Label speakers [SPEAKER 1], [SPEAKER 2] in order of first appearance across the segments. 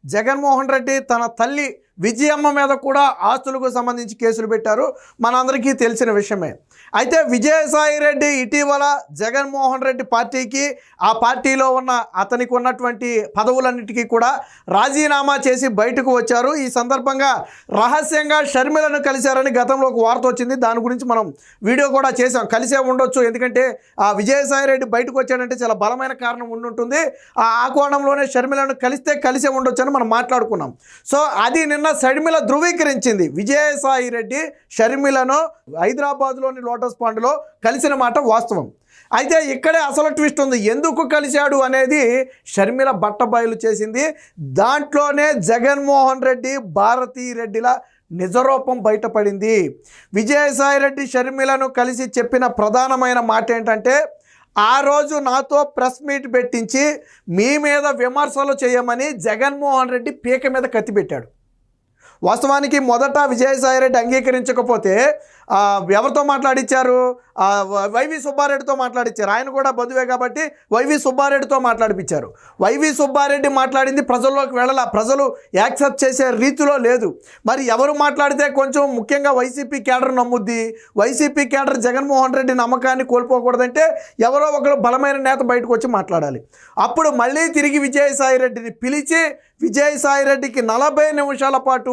[SPEAKER 1] జగన్మోహన్ రెడ్డి తన తల్లి విజయమ్మ మీద కూడా ఆస్తులకు సంబంధించి కేసులు పెట్టారు, మనందరికీ తెలిసిన విషయమే. అయితే విజయసాయి రెడ్డి ఇటీవల జగన్మోహన్ రెడ్డి పార్టీకి, ఆ పార్టీలో ఉన్న అతనికి ఉన్నటువంటి పదవులన్నిటికీ కూడా రాజీనామా చేసి బయటకు వచ్చారు. ఈ సందర్భంగా రహస్యంగా షర్మిలను కలిశారని గతంలో ఒక వార్త వచ్చింది. దాని గురించి మనం వీడియో కూడా చేసాం. కలిసే ఉండొచ్చు, ఎందుకంటే ఆ విజయసాయి రెడ్డి బయటకు వచ్చాడంటే చాలా బలమైన కారణం ఉండుంటుంది. ఆ కోణంలోనే షర్మిలను కలిసే ఉండొచ్చు అని మనం మాట్లాడుకున్నాం. సో అది నిన్న షర్మిల ధృవీకరించింది. విజయసాయి రెడ్డి షర్మిలను హైదరాబాద్లోని లోటస్ పాండ్లో కలిసిన మాట వాస్తవం. అయితే ఇక్కడే అసలు ట్విస్ట్ ఉంది. ఎందుకు కలిశాడు అనేది షర్మిల బట్టబయలు చేసింది. దాంట్లోనే జగన్మోహన్ రెడ్డి, భారతీ రెడ్డిల నిజరూపం బయటపడింది. విజయసాయి రెడ్డి షర్మిలను కలిసి చెప్పిన ప్రధానమైన మాట ఏంటంటే, ఆ రోజు నాతో ప్రెస్ మీట్ పెట్టించి మీ మీద విమర్శలు చేయమని జగన్మోహన్ రెడ్డి పీక మీద కత్తి పెట్టాడు. వాస్తవానికి మొదట విజయసాయి రెడ్డి అంగీకరించకపోతే ఎవరితో మాట్లాడించారు? వైవి సుబ్బారెడ్డితో మాట్లాడించారు. ఆయన కూడా బంధువే కాబట్టి వైవి సుబ్బారెడ్డితో మాట్లాడిపించారు. వైవి సుబ్బారెడ్డి మాట్లాడింది ప్రజల్లోకి వెళ్ళాల, ప్రజలు యాక్సెప్ట్ చేసే రీతిలో లేదు. మరి ఎవరు మాట్లాడితే కొంచెం ముఖ్యంగా వైసీపీ కేడర్ నమ్ముద్ది? వైసీపీ కేడర్ జగన్మోహన్ రెడ్డి నమ్మకాన్ని కోల్పోకూడదంటే ఎవరో ఒకరు బలమైన నేత బయటకు వచ్చి మాట్లాడాలి. అప్పుడు మళ్ళీ తిరిగి విజయసాయి రెడ్డిని పిలిచి విజయసాయి రెడ్డికి 40 నిమిషాల పాటు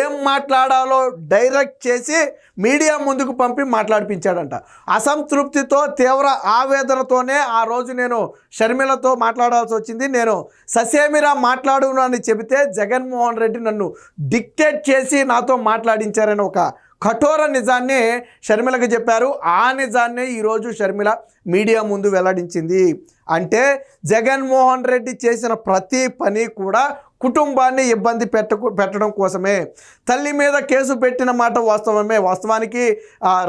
[SPEAKER 1] ఏం మాట్లాడాలో డైరెక్ట్ చేసి మీడియా ముందుకు పంపి మాట్లాడిపించాడంట. అసంతృప్తితో, తీవ్ర ఆవేదనతోనే ఆ రోజు నేను షర్మిలతో మాట్లాడాల్సి వచ్చింది. నేను ససేమిరా మాట్లాడును అని చెబితే జగన్మోహన్ రెడ్డి నన్ను డిక్టేట్ చేసి నాతో మాట్లాడించారని ఒక కఠోర నిజాన్ని షర్మిలకు చెప్పారు. ఆ నిజాన్ని ఈరోజు షర్మిల మీడియా ముందు వెల్లడించింది. అంటే జగన్మోహన్ రెడ్డి చేసిన ప్రతి పని కూడా కుటుంబాన్ని ఇబ్బంది పెట్టడం కోసమే. తల్లి మీద కేసు పెట్టిన మాట వాస్తవమే. వాస్తవానికి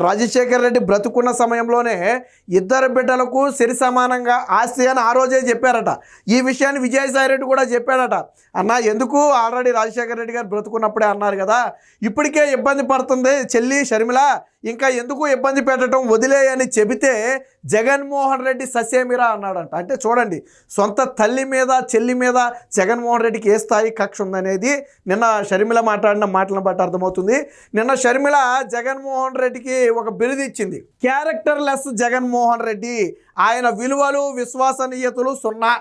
[SPEAKER 1] రాజశేఖర్ రెడ్డి బ్రతుకున్న సమయంలోనే 2 బిడ్డలకు సరి సమానంగా ఆస్తి అని ఆ రోజే చెప్పారట. ఈ విషయాన్ని విజయసాయి రెడ్డి కూడా చెప్పాడట. అన్న ఎందుకు, ఆల్రెడీ రాజశేఖర్ రెడ్డి గారు బ్రతుకున్నప్పుడే అన్నారు కదా, ఇప్పటికే ఇబ్బంది పడుతుంది చెల్లి షర్మిల, ఇంకా ఎందుకు ఇబ్బంది పెట్టడం, వదిలేయని చెబితే జగన్మోహన్ రెడ్డి ససేమిరా అన్నాడంట. అంటే చూడండి, సొంత తల్లి మీద, చెల్లి మీద జగన్మోహన్ రెడ్డికి ఏ స్థాయి కక్ష ఉందనేది నిన్న షర్మిల మాట్లాడిన మాటలను బట్టి అర్థమవుతుంది. నిన్న షర్మిల జగన్మోహన్ రెడ్డికి ఒక బిరుదు ఇచ్చింది, క్యారెక్టర్లెస్ జగన్మోహన్ రెడ్డి. ఆయన విలువలు, విశ్వసనీయతలు 0.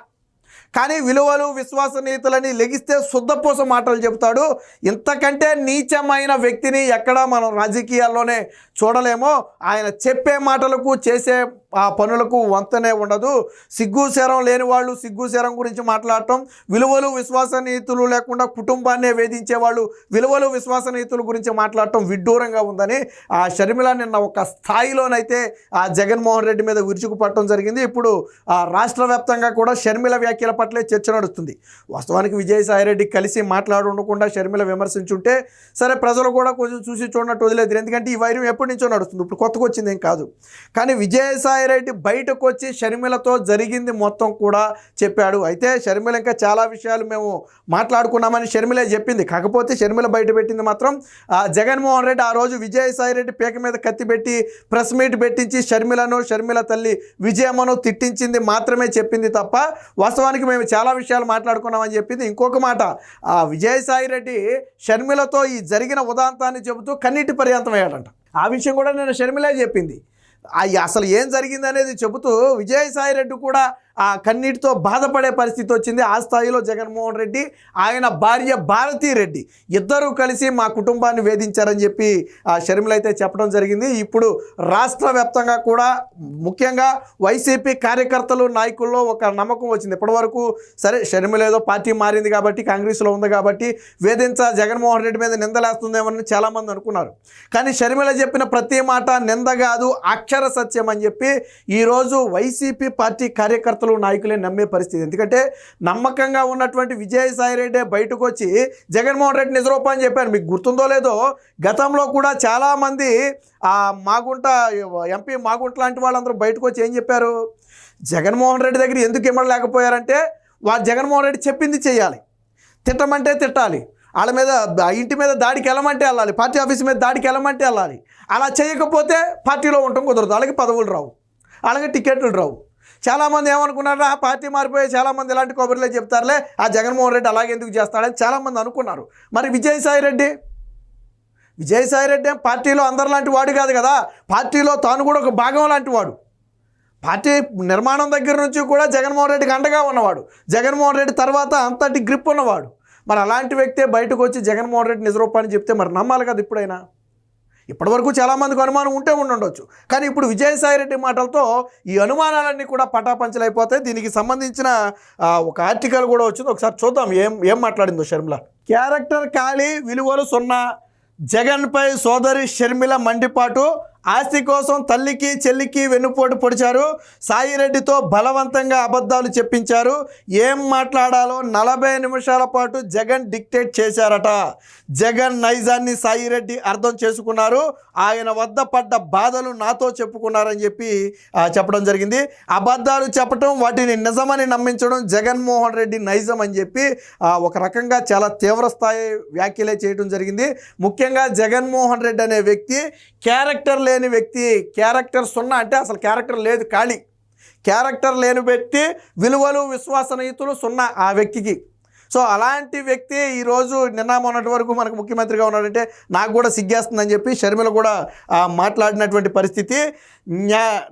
[SPEAKER 1] కానీ విలువలు, విశ్వసనీయతలని లెగిస్తే శుద్ధపూస మాటలు చెబుతాడు. ఇంతకంటే నీచమైన వ్యక్తిని ఎక్కడా మనం రాజకీయాల్లోనే చూడలేమో. ఆయన చెప్పే మాటలకు, చేసే ఆ పనులకు వంతనే ఉండదు. సిగ్గు శరం లేని వాళ్ళు సిగ్గు శరం గురించి మాట్లాడటం, విలువలు, విశ్వసనీయతలు లేకుండా కుటుంబాన్నే వేధించేవాళ్ళు విలువలు, విశ్వసనీయతల గురించి మాట్లాడటం విడ్డూరంగా ఉందని ఆ షర్మిల నిన్న ఒక స్థాయిలోనైతే ఆ జగన్మోహన్ రెడ్డి మీద విరుచుకుపడటం జరిగింది. ఇప్పుడు ఆ రాష్ట్ర వ్యాప్తంగా కూడా షర్మిల వ్యాఖ్యల పట్లే చర్చ నడుస్తుంది. వాస్తవానికి విజయసాయి రెడ్డి కలిసి మాట్లాడకుండా షర్మిల విమర్శించుంటే సరే, ప్రజలు కూడా కొంచెం చూసి చూడనట్టు వదిలేదు. ఎందుకంటే ఈ వైరం ఎప్పటి నుంచో నడుస్తుంది, ఇప్పుడు కొత్తగా వచ్చింది ఏం కాదు. కానీ విజయసాయి రెడ్డి బయటకు వచ్చి షర్మిలతో జరిగింది మొత్తం కూడా చెప్పాడు. అయితే షర్మిల ఇంకా చాలా విషయాలు మేము మాట్లాడుకున్నామని షర్మిలే చెప్పింది. కాకపోతే షర్మిల బయట పెట్టింది మాత్రం జగన్మోహన్ రెడ్డి ఆ రోజు విజయసాయి రెడ్డి పీక మీద కత్తి పెట్టి ప్రెస్ మీట్ పెట్టించి షర్మిలను, షర్మిల తల్లి విజయమ్మను తిట్టించింది మాత్రమే చెప్పింది తప్ప వాస్తవానికి మేము చాలా విషయాలు మాట్లాడుకున్నామని చెప్పింది. ఇంకొక మాట, విజయసాయి రెడ్డి షర్మిలతో ఈ జరిగిన ఉదాంతాన్ని చెబుతూ కన్నీటి పర్యంతం అయ్యాడంట. ఆ విషయం కూడా నేను షర్మిలే చెప్పింది. అసలు ఏం జరిగింది అనేది చెబుతూ విజయసాయి రెడ్డి కూడా ఆ కన్నీటితో బాధపడే పరిస్థితి వచ్చింది. ఆ స్థాయిలో జగన్మోహన్ రెడ్డి, ఆయన భార్య భారతీ రెడ్డి ఇద్దరూ కలిసి మా కుటుంబాన్ని వేధించారని చెప్పి ఆ షర్మిల అయితే చెప్పడం జరిగింది. ఇప్పుడు రాష్ట్ర వ్యాప్తంగా కూడా ముఖ్యంగా వైసీపీ కార్యకర్తలు, నాయకుల్లో ఒక నమ్మకం వచ్చింది. ఇప్పటివరకు సరే షర్మిల ఏదో పార్టీ మారింది కాబట్టి, కాంగ్రెస్లో ఉంది కాబట్టి జగన్మోహన్ రెడ్డి మీద నిందలేస్తుందేమని చాలామంది అనుకున్నారు. కానీ షర్మిల చెప్పిన ప్రతి మాట నింద కాదు, అక్షర సత్యం అని చెప్పి ఈరోజు వైసీపీ పార్టీ కార్యకర్తలు, నాయకులే నమ్మే పరిస్థితి. ఎందుకంటే నమ్మకంగా ఉన్నటువంటి విజయసాయి రెడ్డి బయటకు వచ్చి జగన్మోహన్ రెడ్డి నిజరూపం అని చెప్పారు. మీకు గుర్తుందో లేదో, గతంలో కూడా చాలామంది మాగుంట ఎంపీ మాగుంట లాంటి వాళ్ళందరూ బయటకు వచ్చి ఏం చెప్పారు, జగన్మోహన్ రెడ్డి దగ్గర ఎందుకు ఇమ్మడలేకపోయారంటే వాళ్ళు జగన్మోహన్ రెడ్డి చెప్పింది చేయాలి, తిట్టమంటే తిట్టాలి, వాళ్ళ మీద ఇంటి మీద దాడికి వెళ్ళమంటే వెళ్ళాలి, పార్టీ ఆఫీస్ మీద దాడికి వెళ్ళమంటే వెళ్ళాలి. అలా చేయకపోతే పార్టీలో ఉండటం కుదరదు, అలాగే పదవులు రావు, అలాగే టికెట్లు రావు. చాలామంది ఏమనుకున్నారా, పార్టీ మారిపోయి చాలామంది ఇలాంటి కబుర్లే చెప్తారులే, ఆ జగన్మోహన్ రెడ్డి అలాగే ఎందుకు చేస్తాడని చాలామంది అనుకున్నారు. మరి విజయసాయిరెడ్డి పార్టీలో అందరిలాంటి వాడు కాదు కదా, పార్టీలో తాను కూడా ఒక భాగం లాంటి వాడు. పార్టీ నిర్మాణం దగ్గర నుంచి కూడా జగన్మోహన్ రెడ్డికి అండగా ఉన్నవాడు, జగన్మోహన్ రెడ్డి తర్వాత అంతటి గ్రిప్ ఉన్నవాడు. మరి అలాంటి వ్యక్తే బయటకు వచ్చి జగన్మోహన్ రెడ్డి నిజరూపాన్ని చెప్తే మరి నమ్మాలి కదా. ఇప్పటివరకు చాలామందికి అనుమానం ఉంటే ఉండొచ్చు, కానీ ఇప్పుడు విజయసాయిరెడ్డి మాటలతో ఈ అనుమానాలన్నీ కూడా పటాపంచలైపోతాయి. దీనికి సంబంధించిన ఒక ఆర్టికల్ కూడా వచ్చింది, ఒకసారి చూద్దాం ఏం మాట్లాడిందో షర్మిల. క్యారెక్టర్ ఖాళీ, విలువలు సున్నా, జగన్పై సోదరి షర్మిల మండిపాటు, ఆస్తి కోసం తల్లికి చెల్లికి వెన్నుపోటు పొడిచారు, సాయిరెడ్డితో బలవంతంగా అబద్ధాలు చెప్పించారు, ఏం మాట్లాడాలో 40 నిమిషాల పాటు జగన్ డిక్టేట్ చేశారట. జగన్ నైజాన్ని సాయిరెడ్డి అర్థం చేసుకున్నారు, ఆయన వద్ద పడ్డ బాధలు నాతో చెప్పుకున్నారని చెప్పి చెప్పడం జరిగింది. అబద్ధాలు చెప్పడం, వాటిని నిజమని నమ్మించడం జగన్మోహన్ రెడ్డి నైజం అని చెప్పి ఒక రకంగా చాలా తీవ్రస్థాయి వ్యాఖ్యలే చేయడం జరిగింది. ముఖ్యంగా జగన్మోహన్ రెడ్డి అనే వ్యక్తి క్యారెక్టర్ లేని వ్యక్తి, క్యారెక్టర్ సున్నా, అంటే అసలు క్యారెక్టర్ లేదు, ఖాళీ. క్యారెక్టర్ లేని వ్యక్తి, విలువలు విశ్వసనీయతలు సున్నా ఆ వ్యక్తికి. సో అలాంటి వ్యక్తి ఈరోజు నిన్న మొన్నటి వరకు మనకు ముఖ్యమంత్రిగా ఉన్నాడంటే నాకు కూడా సిగ్గేస్తుందని చెప్పి షర్మిల కూడా మాట్లాడినటువంటి పరిస్థితి.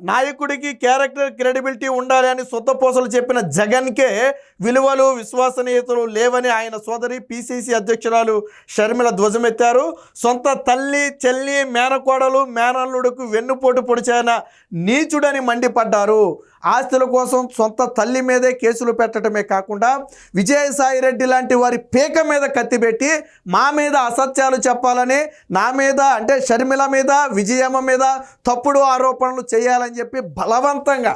[SPEAKER 1] నాయకుడికి క్యారెక్టర్ క్రెడిబిలిటీ ఉండాలి అని సొత్తపోసలు చెప్పిన జగన్కే విలువలు విశ్వసనీయతలు లేవని ఆయన సోదరి పిసిసి అధ్యక్షురాలు షర్మిల ధ్వజమెత్తారు. సొంత తల్లి చెల్లి మేనకోడలు మేనల్లుడుకు వెన్నుపోటు పొడిచిన నీచుడని మండిపడ్డారు. ఆస్తుల కోసం సొంత తల్లి మీదే కేసులు పెట్టడమే కాకుండా విజయసాయిరెడ్డి లాంటి వారి పేక మీద కత్తిపెట్టి మా మీద అసత్యాలు చెప్పాలని, నా మీద అంటే షర్మిల మీద విజయమ్మ మీద తప్పుడు ఆరోపణలు చేయాలని చెప్పి బలవంతంగా.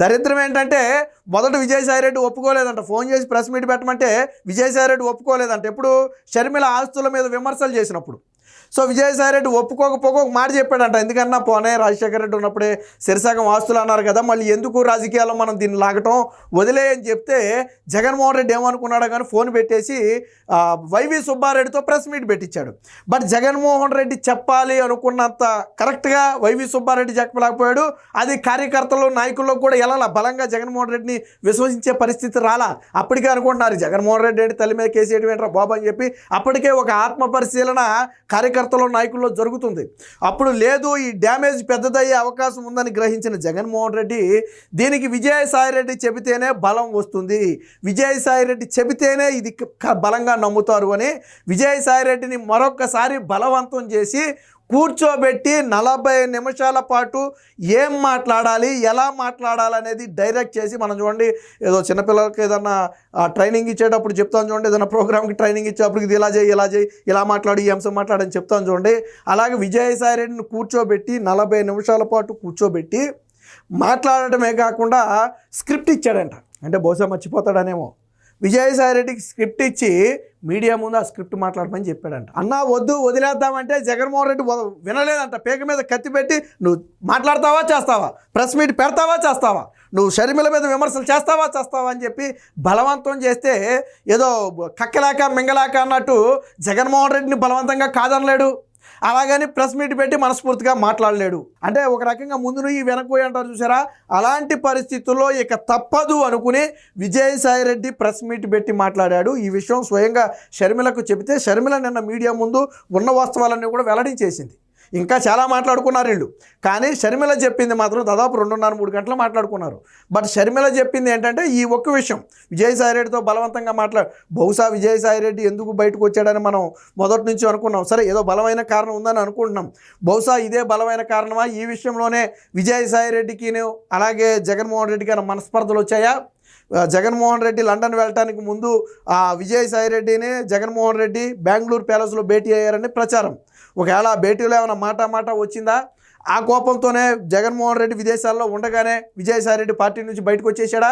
[SPEAKER 1] దరిద్రం ఏంటంటే మొదట విజయసాయిరెడ్డి ఒప్పుకోలేదంట, ఫోన్ చేసి ప్రెస్ మీట్ పెట్టమంటే విజయసాయిరెడ్డి ఒప్పుకోలేదంట. ఎప్పుడు షర్మిల ఆస్తుల మీద విమర్శలు చేసినప్పుడు. సో విజయసాయిరెడ్డి ఒప్పుకోకపోక ఒక మాట చెప్పాడంట, ఎందుకన్నా పోనే రాజశేఖర రెడ్డి ఉన్నప్పుడే సిరిసగం ఆస్తులు అన్నారు కదా, మళ్ళీ ఎందుకు రాజకీయాల్లో మనం దీన్ని లాగటం వదిలే అని చెప్తే జగన్మోహన్ రెడ్డి ఏమనుకున్నాడో కానీ ఫోన్ పెట్టేసి వైవి సుబ్బారెడ్డితో ప్రెస్ మీట్ పెట్టించాడు. బట్ జగన్మోహన్ రెడ్డి చెప్పాలి అనుకున్నంత కరెక్ట్గా వైవి సుబ్బారెడ్డి చెప్పలేకపోయాడు. అది కార్యకర్తలు నాయకుల్లో కూడా ఎలా బలంగా జగన్మోహన్ రెడ్డిని విశ్వసించే పరిస్థితి రాలా. అప్పటికే అనుకుంటున్నారు జగన్మోహన్ రెడ్డి అంటే తల్లి మీద కేసీఆర్ ఏంట్రా బాబు అని చెప్పి అప్పటికే ఒక ఆత్మ పరిశీలన కార్యకర్తలు నాయకుల్లో జరుగుతుంది. అప్పుడు లేదు, ఈ డ్యామేజ్ పెద్దదయ్యే అవకాశం ఉందని గ్రహించిన జగన్మోహన్ రెడ్డి దీనికి విజయసాయిరెడ్డి చెబితేనే బలం వస్తుంది, విజయసాయిరెడ్డి చెబితేనే ఇది బలంగా నమ్ముతారు అని విజయసాయిరెడ్డిని మరొక్కసారి బలవంతం చేసి కూర్చోబెట్టి 40 నిమిషాల పాటు ఏం మాట్లాడాలి ఎలా మాట్లాడాలి అనేది డైరెక్ట్ చేసి, మనం చూడండి ఏదో చిన్నపిల్లలకి ఏదన్నా ట్రైనింగ్ ఇచ్చేటప్పుడు చెప్తాను చూడండి, ఏదైనా ప్రోగ్రామ్కి ట్రైనింగ్ ఇచ్చేటప్పుడు ఇది ఇలా చేయి ఇలా మాట్లాడు ఈ అంశం మాట్లాడని చెప్తాను చూడండి. అలాగే విజయసాయిరెడ్డిని కూర్చోబెట్టి 40 నిమిషాల పాటు కూర్చోబెట్టి మాట్లాడటమే కాకుండా స్క్రిప్ట్ ఇచ్చాడంట. అంటే బహుశా మర్చిపోతాడనేమో, విజయసాయిరెడ్డికి స్క్రిప్ట్ ఇచ్చి మీడియా ముందు ఆ స్క్రిప్ట్ మాట్లాడమని చెప్పాడంట. అన్నా వద్దు వదిలేద్దామంటే జగన్మోహన్ రెడ్డి వినలేదంట. పేక మీద కత్తి పెట్టి నువ్వు మాట్లాడతావా చేస్తావా, ప్రెస్ మీట్ పెడతావా చేస్తావా, నువ్వు షర్మిల మీద విమర్శలు చేస్తావా అని చెప్పి బలవంతం చేస్తే ఏదో కక్కలేక మింగలేక అన్నట్టు జగన్మోహన్ రెడ్డిని బలవంతంగా కాదనలేడు, అలాగని ప్రెస్ మీట్ పెట్టి మనస్ఫూర్తిగా మాట్లాడలేడు. అంటే ఒక రకంగా ముందు నువ్వు వెనక్కి అంటారు చూసారా, అలాంటి పరిస్థితుల్లో ఇక తప్పదు అనుకుని విజయసాయిరెడ్డి ప్రెస్ మీట్ పెట్టి మాట్లాడాడు. ఈ విషయం స్వయంగా షర్మిలకు చెబితే షర్మిల నిన్న మీడియా ముందు ఉన్న వాస్తవాలన్నీ కూడా వెల్లడించేసింది. ఇంకా చాలా మాట్లాడుకున్నారు వీళ్ళు, కానీ షర్మిల చెప్పింది మాత్రం దాదాపు 2.5-3 గంటలు మాట్లాడుకున్నారు. బట్ షర్మిల చెప్పింది ఏంటంటే ఈ ఒక్క విషయం, విజయసాయిరెడ్డితో బలవంతంగా బహుశా విజయసాయిరెడ్డి ఎందుకు బయటకు వచ్చాడని మనం మొదటి నుంచి అనుకున్నాం. సరే ఏదో బలమైన కారణం ఉందని అనుకుంటున్నాం, బహుశా ఇదే బలమైన కారణమా, ఈ విషయంలోనే విజయసాయిరెడ్డికి అలాగే జగన్మోహన్ రెడ్డికి మనస్పర్ధలు వచ్చాయా? జగన్మోహన్ రెడ్డి లండన్ వెళ్ళటానికి ముందు విజయసాయిరెడ్డిని జగన్మోహన్ రెడ్డి బెంగళూరు ప్యాలెస్లో భేటీ అయ్యారని ప్రచారం. ఒకవేళ ఆ భేటీలో ఏమైనా మాట వచ్చిందా? ఆ కోపంతోనే జగన్మోహన్ రెడ్డి విదేశాల్లో ఉండగానే విజయసాయిరెడ్డి పార్టీ నుంచి బయటకు వచ్చేసాడా?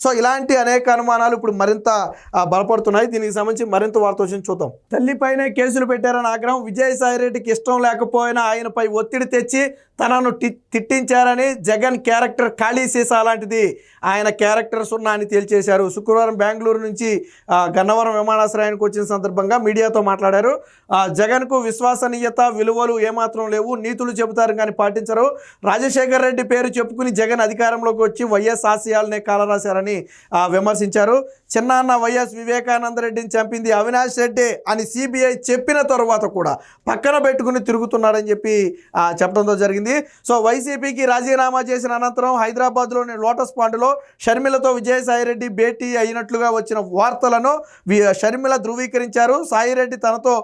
[SPEAKER 1] సో ఇలాంటి అనేక అనుమానాలు ఇప్పుడు మరింత బలపడుతున్నాయి. దీనికి సంబంధించి మరింత వార్త వచ్చింది, చూద్దాం. తల్లిపైనే కేసులు పెట్టారని ఆగ్రహం. విజయసాయిరెడ్డికి ఇష్టం లేకపోయినా ఆయనపై ఒత్తిడి తెచ్చి తనను తిట్టించారని జగన్ క్యారెక్టర్ ఖాళీ సీసా లాంటిది, ఆయన క్యారెక్టర్ సున్నా అని తేల్చేశారు. శుక్రవారం బెంగళూరు నుంచి గన్నవరం విమానాశ్రయానికి వచ్చిన సందర్భంగా మీడియాతో మాట్లాడారు. జగన్కు విశ్వసనీయత విలువలు ఏమాత్రం లేవు, నీతులు చెబుతారు కానీ పాటించరు. రాజశేఖర్ రెడ్డి పేరు చెప్పుకుని జగన్ అధికారంలోకి వచ్చి వైఎస్ ఆశయాలనే కాలరాశారని విమర్శించారు. చిన్నాన్న వైఎస్ వివేకానంద రెడ్డిని చంపింది అవినాష్ రెడ్డి అని సిబిఐ చెప్పిన తర్వాత కూడా పక్కన పెట్టుకుని తిరుగుతున్నారని చెప్పి చెప్పడంతో జరిగింది. సో వైసీపీకి రాజీనామా చేసిన అనంతరం హైదరాబాద్లోని లోటస్ పాండ్లో షర్మిలతో విజయసాయిరెడ్డి భేటీ అయినట్లుగా వచ్చిన వార్తలను షర్మిల ధృవీకరించారు. సాయిరెడ్డి తనతో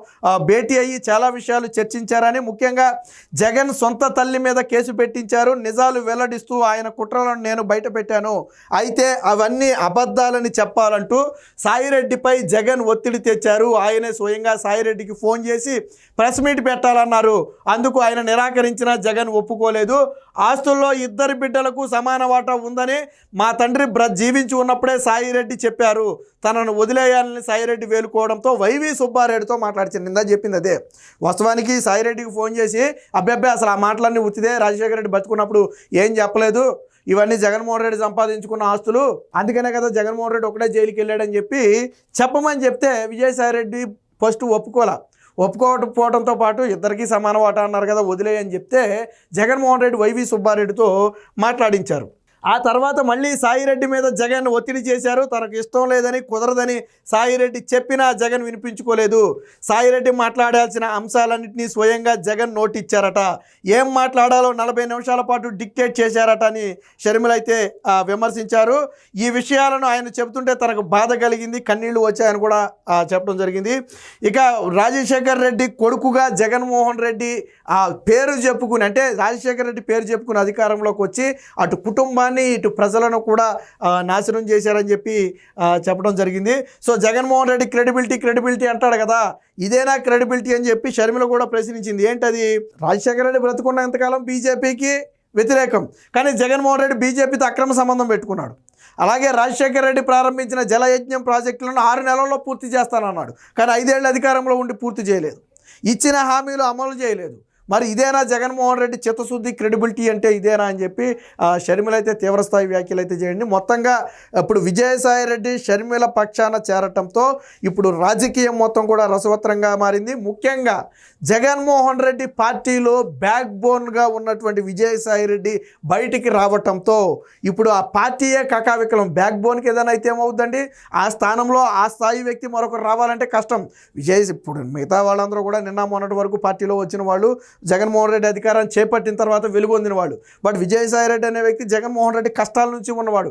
[SPEAKER 1] భేటీ అయ్యి చాలా విషయాలు చర్చించారని, ముఖ్యంగా జగన్ సొంత తల్లి మీద కేసు పెట్టించారు, నిజాలు వెల్లడిస్తూ ఆయన కుట్రలను నేను బయట పెట్టాను, అయితే అవన్నీ అబద్ధాలని చెప్పాలంటూ సాయిరెడ్డిపై జగన్ ఒత్తిడి తెచ్చారు. ఆయనే స్వయంగా సాయిరెడ్డికి ఫోన్ చేసి ప్రెస్ మీట్ పెట్టాలన్నారు. అందుకు ఆయన నిరాకరించిన జగన్ ఒప్పుకోలేదు. ఆస్తుల్లో ఇద్దరి బిడ్డలకు సమాన వాటా ఉందని మా తండ్రి జీవించి ఉన్నప్పుడే సాయిరెడ్డి చెప్పారు. తనను వదిలేయాలని సాయిరెడ్డి వేలుకోవడంతో వైవి సుబ్బారెడ్డితో మాట్లాడిచాను. నిందా చెప్పింది అదే. వాస్తవానికి సాయిరెడ్డికి ఫోన్ చేసి అబ్బాయి అసలు ఆ మాటలన్నీ ఉత్తిదే, రాజశేఖర రెడ్డి బతుకున్నప్పుడు ఏం చెప్పలేదు, ఇవన్నీ జగన్మోహన్ రెడ్డి సంపాదించుకున్న ఆస్తులు, అందుకనే కదా జగన్మోహన్ రెడ్డి ఒకటే జైలుకి వెళ్ళాడని చెప్పి చెప్పమని చెప్తే విజయసాయిరెడ్డి ఫస్ట్ ఒప్పుకోకపోవడంతో పాటు ఇద్దరికీ సమాన వాటా అన్నారు కదా వదిలేయని చెప్తే జగన్మోహన్ రెడ్డి వైవి సుబ్బారెడ్డితో మాట్లాడించారు. ఆ తర్వాత మళ్ళీ సాయిరెడ్డి మీద జగన్ ఒత్తిడి చేశారు. తనకు ఇష్టం లేదని, కుదరదని సాయిరెడ్డి చెప్పినా జగన్ వినిపించుకోలేదు. సాయిరెడ్డి మాట్లాడాల్సిన అంశాలన్నింటినీ స్వయంగా జగన్ నోట్ ఇచ్చారట. ఏం మాట్లాడాలో 40 నిమిషాల పాటు డిక్టేట్ చేశారట అని షర్మిల అయితే విమర్శించారు. ఈ విషయాలను ఆయన చెబుతుంటే తనకు బాధ కలిగింది, కన్నీళ్లు వచ్చాయని కూడా చెప్పడం జరిగింది. ఇక రాజశేఖర్ రెడ్డి కొడుకుగా జగన్మోహన్ రెడ్డి పేరు చెప్పుకుని, అంటే రాజశేఖర్ రెడ్డి పేరు చెప్పుకుని అధికారంలోకి వచ్చి అటు కుటుంబాన్ని ఇటు ప్రజలను కూడా నాశనం చేశారని చెప్పి చెప్పడం జరిగింది. సో జగన్మోహన్ రెడ్డి క్రెడిబిలిటీ అంటాడు కదా, ఇదేనా క్రెడిబిలిటీ అని చెప్పి షర్మిల కూడా ప్రశ్నించింది. ఏంటది? రాజశేఖర రెడ్డి బ్రతుకున్న ఎంతకాలం బీజేపీకి వ్యతిరేకం, కానీ జగన్మోహన్ రెడ్డి బీజేపీతో అక్రమ సంబంధం పెట్టుకున్నాడు. అలాగే రాజశేఖర రెడ్డి ప్రారంభించిన జలయజ్ఞం ప్రాజెక్టులను 6 నెలల్లో పూర్తి చేస్తానన్నాడు, కానీ 5 ఏళ్ళు అధికారంలో ఉండి పూర్తి చేయలేదు. ఇచ్చిన హామీలు అమలు చేయలేదు. మరి ఇదేనా జగన్మోహన్ రెడ్డి చిత్తశుద్ధి, క్రెడిబిలిటీ అంటే ఇదేనా అని చెప్పి షర్మిల అయితే తీవ్రస్థాయి వ్యాఖ్యలు అయితే చేయండి. మొత్తంగా ఇప్పుడు విజయసాయిరెడ్డి షర్మిల పక్షాన చేరటంతో ఇప్పుడు రాజకీయం మొత్తం కూడా రసవత్రంగా మారింది. ముఖ్యంగా జగన్మోహన్ రెడ్డి పార్టీలో బ్యాక్ బోన్గా ఉన్నటువంటి విజయసాయిరెడ్డి బయటికి రావటంతో ఇప్పుడు ఆ పార్టీయే కకావికలం. బ్యాక్ బోన్కి ఏదైనా అయితే ఏమవుద్దండి, ఆ స్థానంలో ఆ స్థాయి వ్యక్తి మరొకరు రావాలంటే కష్టం. ఇప్పుడు మిగతా వాళ్ళందరూ కూడా నిన్న మొన్నటి వరకు పార్టీలో వచ్చిన వాళ్ళు, జగన్మోహన్ రెడ్డి అధికారాన్ని చేపట్టిన తర్వాత వెలుగొందిన వాడు. బట్ విజయసాయిరెడ్డి అనే వ్యక్తి జగన్మోహన్ రెడ్డి కష్టాల నుంచి ఉన్నవాడు.